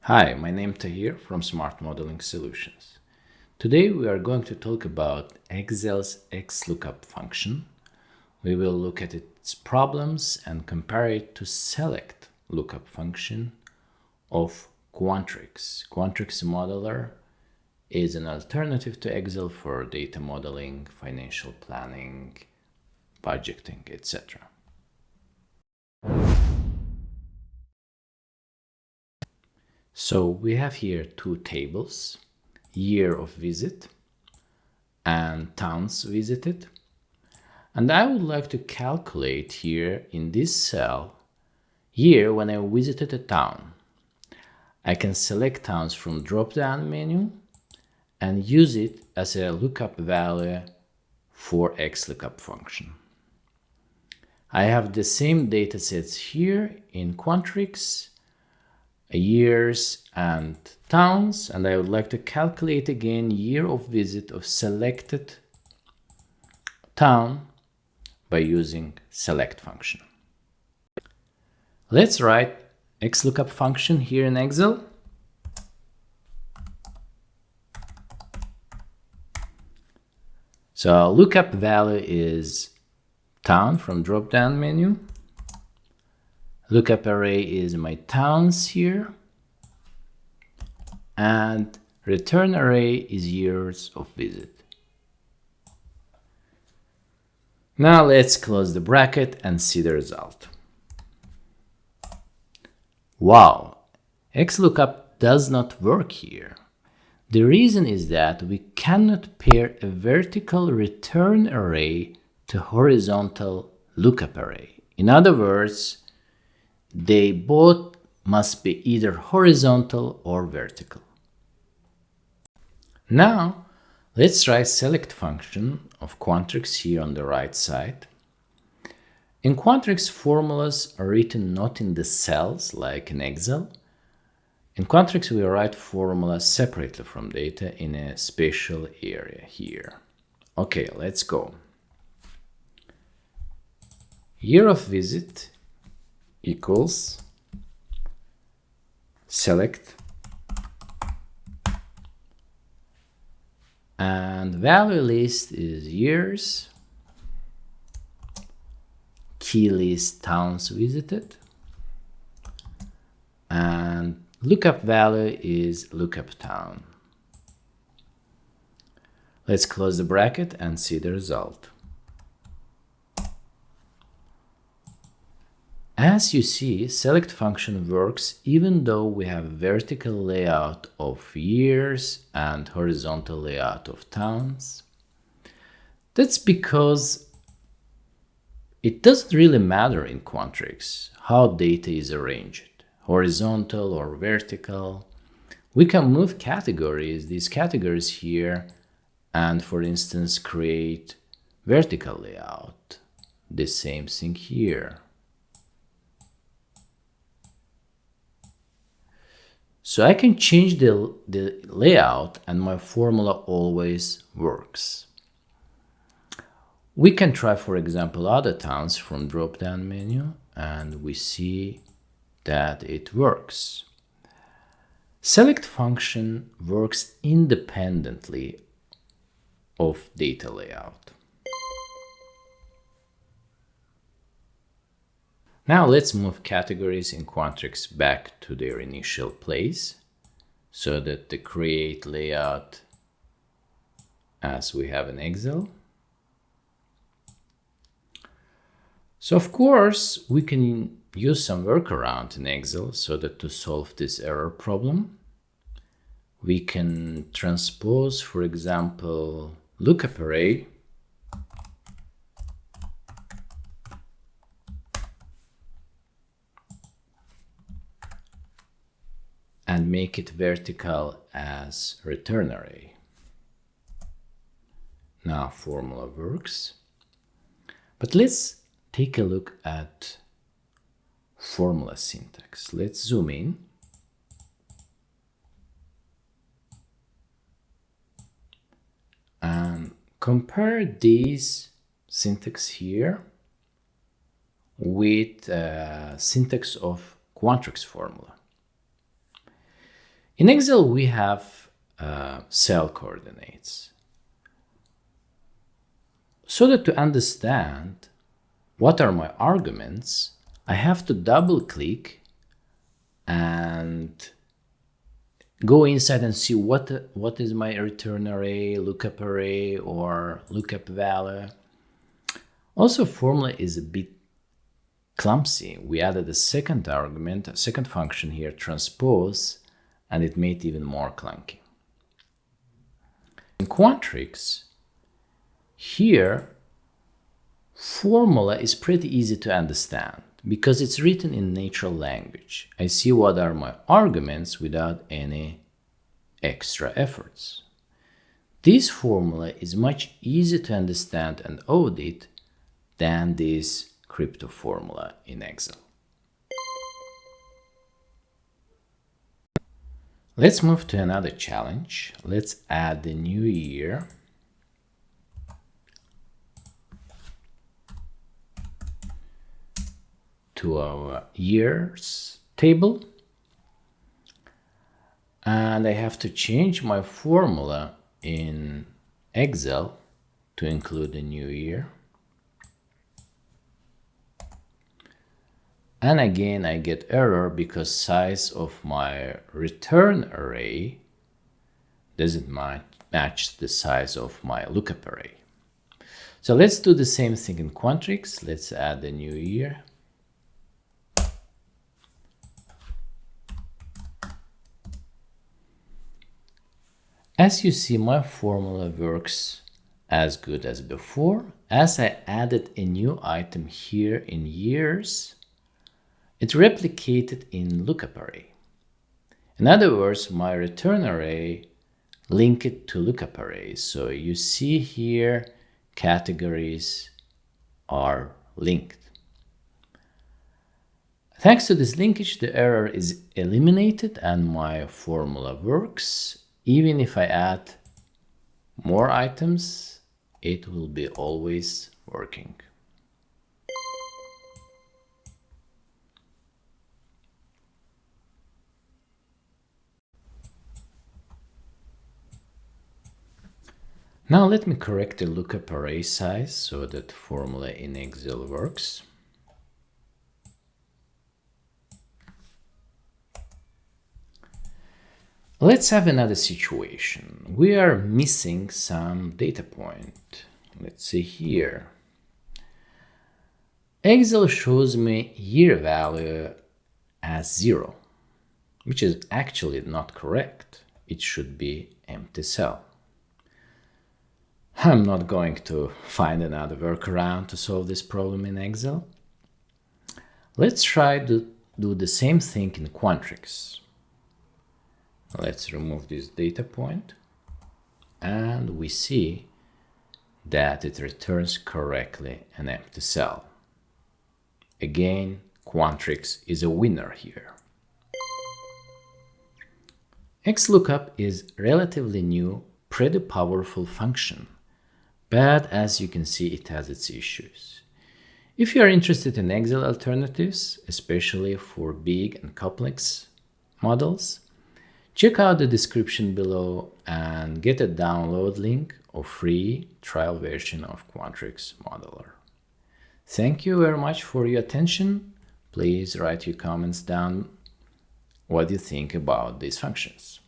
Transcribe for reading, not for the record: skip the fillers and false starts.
Hi, my name is Tahir from Smart Modeling Solutions. Today we are going to talk about Excel's XLOOKUP function. We will look at its problems and compare it to Select lookup function of Quantrix. Quantrix Modeler is an alternative to Excel for data modeling, financial planning, budgeting, etc. So we have here two tables, year of visit and towns visited. And I would like to calculate here in this cell, year when I visited a town. I can select towns from drop-down menu and use it as a lookup value for XLOOKUP function. I have the same data sets here in Quantrix, years and towns, and I would like to calculate again year of visit of selected town by using select function. Let's write XLOOKUP function here in Excel. So lookup value is town from drop-down menu. Lookup array is my towns here, and return array is years of visit. Now let's close the bracket and see the result. Wow, XLOOKUP does not work here. The reason is that we cannot pair a vertical return array to horizontal lookup array. In other words, they both must be either horizontal or vertical. Now, let's try select function of Quantrix here on the right side. In Quantrix, formulas are written not in the cells like in Excel. In Quantrix, we write formulas separately from data in a special area here. Okay, let's go. Year of visit equals select and value list is years, key list towns visited, and lookup value is lookup town. Let's close the bracket and see the result. As you see, select function works even though we have vertical layout of years and horizontal layout of towns. That's because it doesn't really matter in Quantrix how data is arranged, horizontal or vertical. We can move categories, these categories here, and for instance create vertical layout. The same thing here. So I can change the layout and my formula always works. We can try, for example, other towns from drop-down menu and we see that it works. Select function works independently of data layout. Now let's move categories in Quantrix back to their initial place so that they create layout as we have in Excel. So of course we can use some workaround in Excel so that to solve this error problem. We can transpose, for example, lookup array and make it vertical as return array. Now formula works, but let's take a look at formula syntax. Let's zoom in. And compare these syntax here with syntax of Quantrix formula. In Excel, we have cell coordinates. So that to understand what are my arguments, I have to double click and go inside and see what is my return array, lookup array, or lookup value. Also, formula is a bit clumsy. We added a second argument, a second function here, transpose, and it made it even more clunky. In Quantrix, here, formula is pretty easy to understand because it's written in natural language. I see what are my arguments without any extra efforts. This formula is much easier to understand and audit than this crypto formula in Excel. Let's move to another challenge. Let's add the new year. To our years table, and I have to change my formula in Excel to include the new year. And again, I get error because size of my return array doesn't match the size of my lookup array. So let's do the same thing in Quantrix. Let's add the new year. As you see, my formula works as good as before. As I added a new item here in years, it replicated in lookup array. In other words, my return array linked to lookup array. So you see here, categories are linked. Thanks to this linkage, the error is eliminated and my formula works. Even if I add more items, it will be always working. Now let me correct the lookup array size so that formula in Excel works. Let's have another situation. We are missing some data point. Let's see here. Excel shows me year value as 0, which is actually not correct. It should be empty cell. I'm not going to find another workaround to solve this problem in Excel. Let's try to do the same thing in Quantrix. Let's remove this data point, and we see that it returns correctly an empty cell. Again, Quantrix is a winner here. XLOOKUP is relatively new, pretty powerful function, but as you can see, it has its issues. If you are interested in Excel alternatives, especially for big and complex models, check out the description below and get a download link of free trial version of Quantrix Modeler. Thank you very much for your attention. Please write your comments down what you think about these functions.